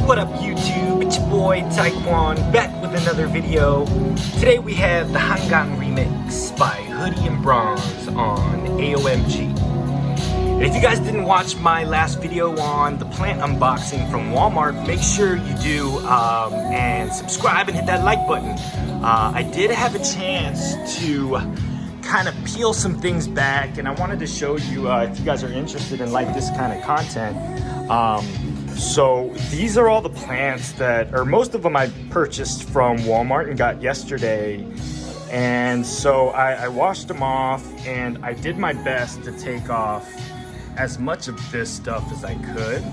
What up YouTube, it's your boy Taekwon back with another video. Today we have the Hangang remix by Hoodie and Bronze on AOMG. And if you guys didn't watch my last video on the plant unboxing from Walmart, make sure you do and subscribe and hit that like button. I did have a chance to kind of peel some things back, and I wanted to show you if you guys are interested in like this kind of content. So these are all the plants that, or most of them I purchased from Walmart and got yesterday. And so I washed them off and I did my best to take off as much of this stuff as I could.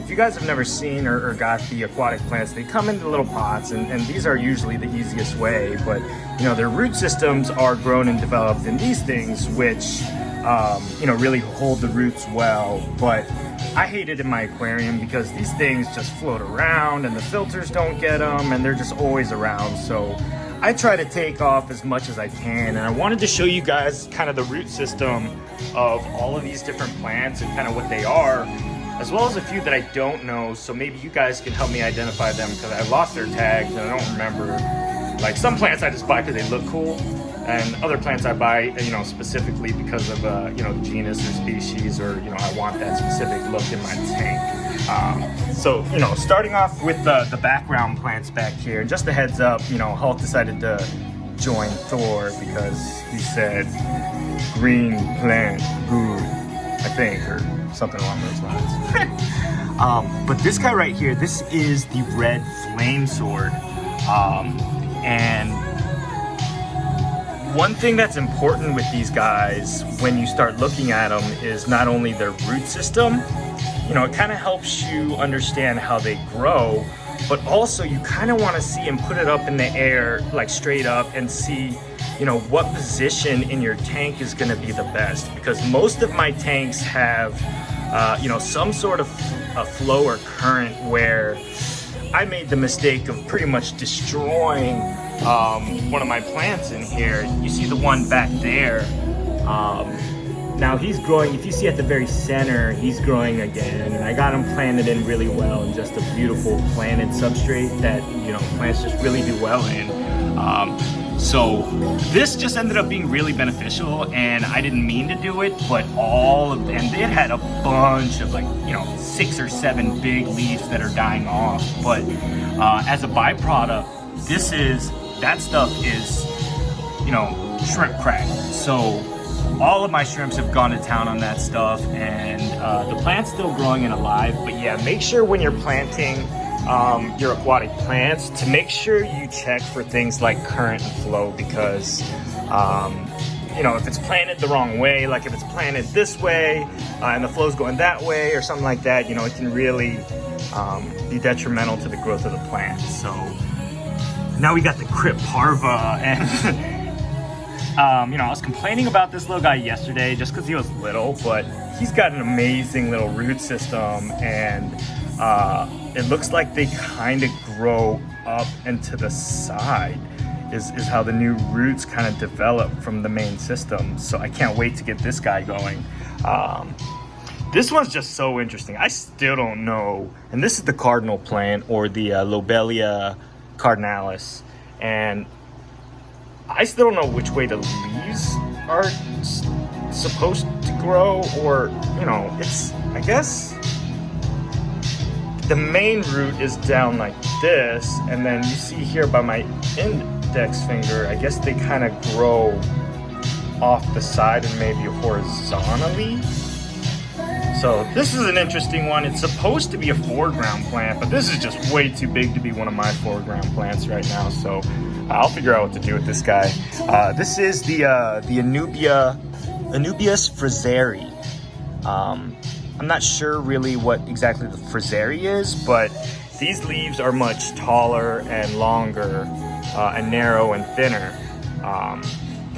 If you guys have never seen or got the aquatic plants, they come into little pots, and these are usually the easiest way, but you know, their root systems are grown and developed in these things, which you know, really hold the roots well. But I hate it in my aquarium because these things just float around and the filters don't get them and they're just always around. So I try to take off as much as I can, and I wanted to show you guys kind of the root system of all of these different plants and kind of what they are, as well as a few that I don't know, so maybe you guys can help me identify them because I lost their tags and I don't remember. Like some plants I just buy because they look cool, and other plants I buy, you know, specifically because of you know, genus or species, or you know, I want that specific look in my tank. So you know, starting off with the background plants back here, and just a heads up, you know, Hulk decided to join Thor because he said green plant good, I think, or something along those lines. But this guy right here, this is the red flame sword, and one thing that's important with these guys when you start looking at them is not only their root system, you know, it kind of helps you understand how they grow, but also you kind of want to see and put it up in the air, like straight up, and see, you know, what position in your tank is going to be the best, because most of my tanks have you know, some sort of a flow or current where I made the mistake of pretty much destroying one of my plants in here. You see the one back there. Now he's growing, if you see at the very center, he's growing again, and I got him planted in really well in just a beautiful planted substrate that, you know, plants just really do well in. So this just ended up being really beneficial, and I didn't mean to do it, but and it had a bunch of, like, you know, 6 or 7 big leaves that are dying off. But as a byproduct, that stuff is, you know, shrimp crack. So all of my shrimps have gone to town on that stuff, and the plant's still growing and alive. But yeah, make sure when you're planting your aquatic plants to make sure you check for things like current and flow, because you know, if it's planted the wrong way, like if it's planted this way and the flow's going that way or something like that, you know, it can really be detrimental to the growth of the plant. So now we got the Cripharva, and you know, I was complaining about this little guy yesterday just because he was little, but he's got an amazing little root system, and it looks like they kind of grow up and to the side is how the new roots kind of develop from the main system. So I can't wait to get this guy going. This one's just so interesting. I still don't know, and this is the cardinal plant, or the Lobelia cardinalis, and I still don't know which way the leaves are supposed to grow, or, you know, it's, I guess the main root is down like this, and then you see here by my index finger, I guess they kind of grow off the side and maybe horizontally. So this is an interesting one. It's supposed to be a foreground plant, but this is just way too big to be one of my foreground plants right now. So I'll figure out what to do with this guy. This is the Anubia Friseri. I'm not sure really what exactly the Friseri is, but these leaves are much taller and longer and narrow and thinner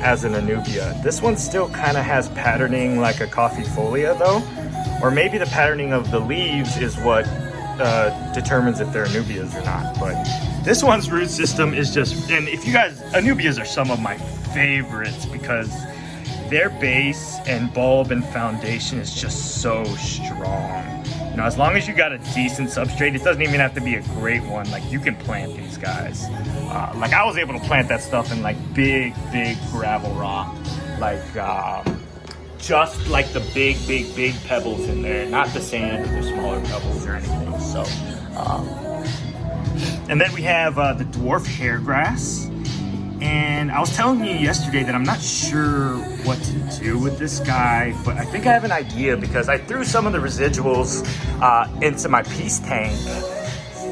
as an Anubia. This one still kind of has patterning like a coffee folia though, or maybe the patterning of the leaves is what determines if they're Anubias or not. But this one's root system is just, and if you guys, Anubias are some of my favorites because their base and bulb and foundation is just so strong. know, as long as you got a decent substrate, it doesn't even have to be a great one. Like, you can plant these guys. Like, I was able to plant that stuff in like big gravel rock, like just like the big pebbles in there, not the sand or the smaller pebbles or anything. So, and then we have the dwarf hairgrass. And I was telling you yesterday that I'm not sure what to do with this guy, but I think I have an idea because I threw some of the residuals into my peace tank,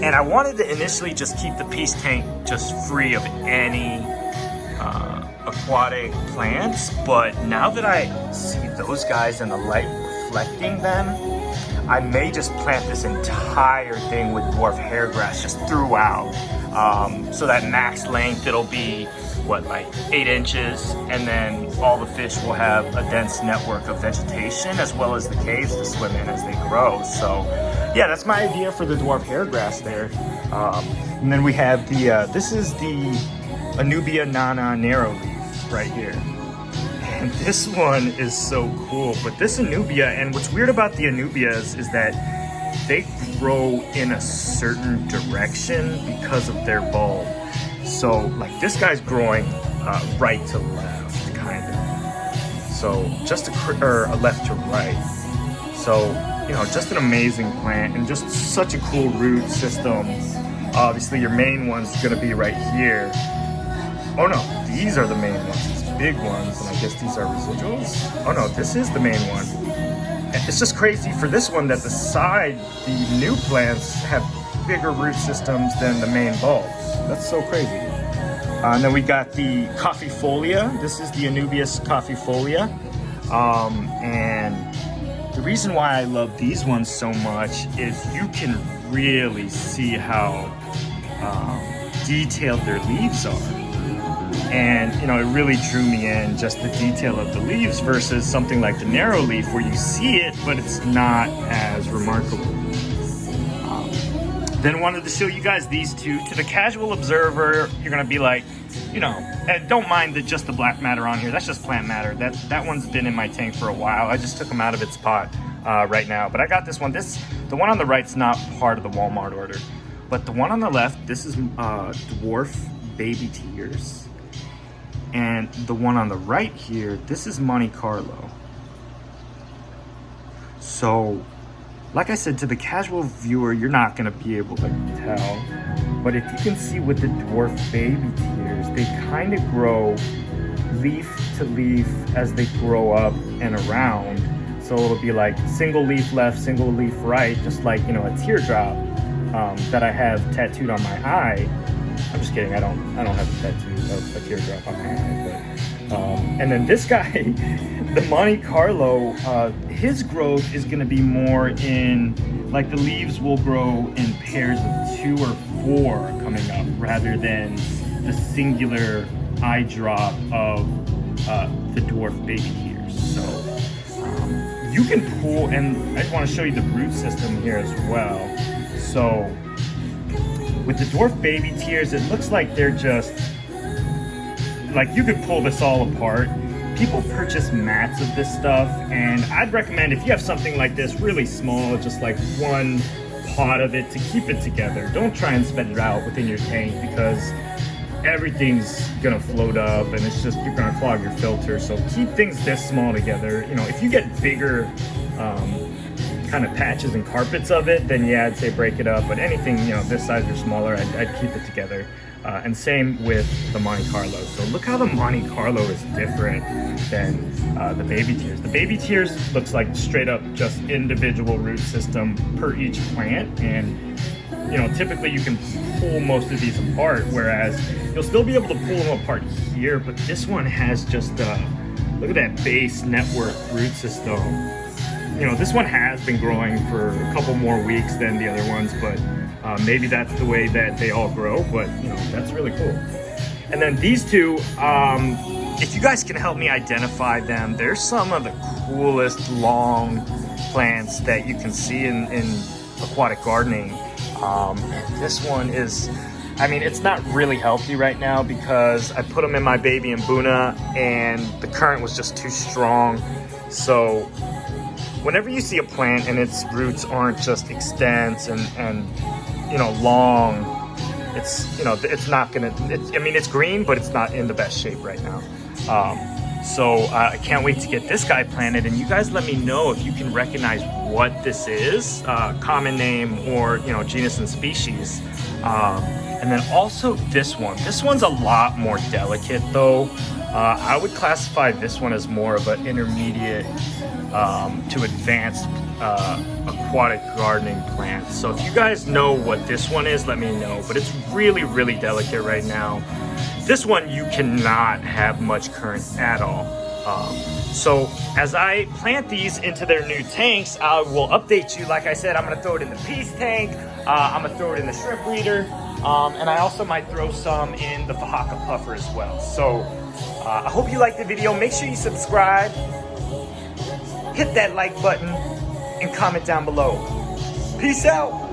and I wanted to initially just keep the peace tank just free of any aquatic plants, but now that I see those guys and the light reflecting them, I may just plant this entire thing with dwarf hairgrass just throughout. So that max length, it'll be, what, like 8 inches, and then all the fish will have a dense network of vegetation as well as the caves to swim in as they grow. So yeah, that's my idea for the dwarf hairgrass there. And then we have the, this is the Anubia Nana narrow leaf right here. And this one is so cool, but this Anubia, and what's weird about the Anubias is that they grow in a certain direction because of their bulb. So like this guy's growing right to left, kind of. So just a left to right. So, you know, just an amazing plant and just such a cool root system. Obviously your main one's gonna be right here. Oh no, these are the main ones, these big ones, and I guess these are residuals. Oh no, this is the main one. It's just crazy for this one that the new plants have bigger root systems than the main bulbs. That's so crazy. And then we got the coffeefolia. This is the Anubias coffeefolia. And the reason why I love these ones so much is you can really see how detailed their leaves are. And, you know, it really drew me in, just the detail of the leaves versus something like the narrow leaf where you see it, but it's not as remarkable. Then wanted to show you guys these two. To the casual observer, you're gonna be like, you know, and don't mind just the black matter on here. That's just plant matter. That one's been in my tank for a while. I just took them out of its pot right now. But I got this one. The one on the right's not part of the Walmart order. But the one on the left, this is Dwarf Baby Tears. And the one on the right here, this is Monte Carlo. So, like I said, to the casual viewer, you're not gonna be able to tell. But if you can see with the Dwarf Baby Tears, they kind of grow leaf to leaf as they grow up and around. So it'll be like single leaf left, single leaf right, just like, you know, a teardrop that I have tattooed on my eye. I'm just kidding, I don't have a tattoo of a teardrop on my eye, but and then this guy, the Monte Carlo, his growth is gonna be more in, like the leaves will grow in pairs of 2 or 4 coming up rather than the singular eye drop of the Dwarf Baby Tears. So you can pull, and I just wanna show you the root system here as well. So with the Dwarf Baby Tears, it looks like they're just, like you could pull this all apart. People purchase mats of this stuff, and I'd recommend if you have something like this, really small, just like 1 pot of it to keep it together. Don't try and spread it out within your tank because everything's gonna float up and it's just, you're gonna clog your filter. So keep things this small together. You know, if you get bigger kind of patches and carpets of it, then yeah, I'd say break it up. But anything, you know, this size or smaller, I'd keep it together. And same with the Monte Carlo. So look how the Monte Carlo is different than the Baby Tears. The Baby Tears looks like straight up just individual root system per each plant. And, you know, typically you can pull most of these apart, whereas you'll still be able to pull them apart here, but this one has just, look at that base network root system. You know, this one has been growing for a couple more weeks than the other ones, but maybe that's the way that they all grow, but you know, that's really cool. And then these two, if you guys can help me identify them, they're some of the coolest long plants that you can see in aquatic gardening. This one is, I mean, it's not really healthy right now because I put them in my baby Mbuna and the current was just too strong. So whenever you see a plant and its roots aren't just extensive and you know, long, it's, you know, it's not gonna, I mean, it's green, but it's not in the best shape right now. So I can't wait to get this guy planted, and you guys let me know if you can recognize what this is, common name or, you know, genus and species. And then also this one. This one's a lot more delicate though. I would classify this one as more of an intermediate to advanced aquatic gardening plant. So if you guys know what this one is, let me know. But it's really, really delicate right now. This one you cannot have much current at all. So as I plant these into their new tanks, I will update you. Like I said, I'm gonna throw it in the peace tank. I'm gonna throw it in the shrimp breeder. And I also might throw some in the Fahaka puffer as well. So I hope you liked the video. Make sure you subscribe, hit that like button, and comment down below. Peace out.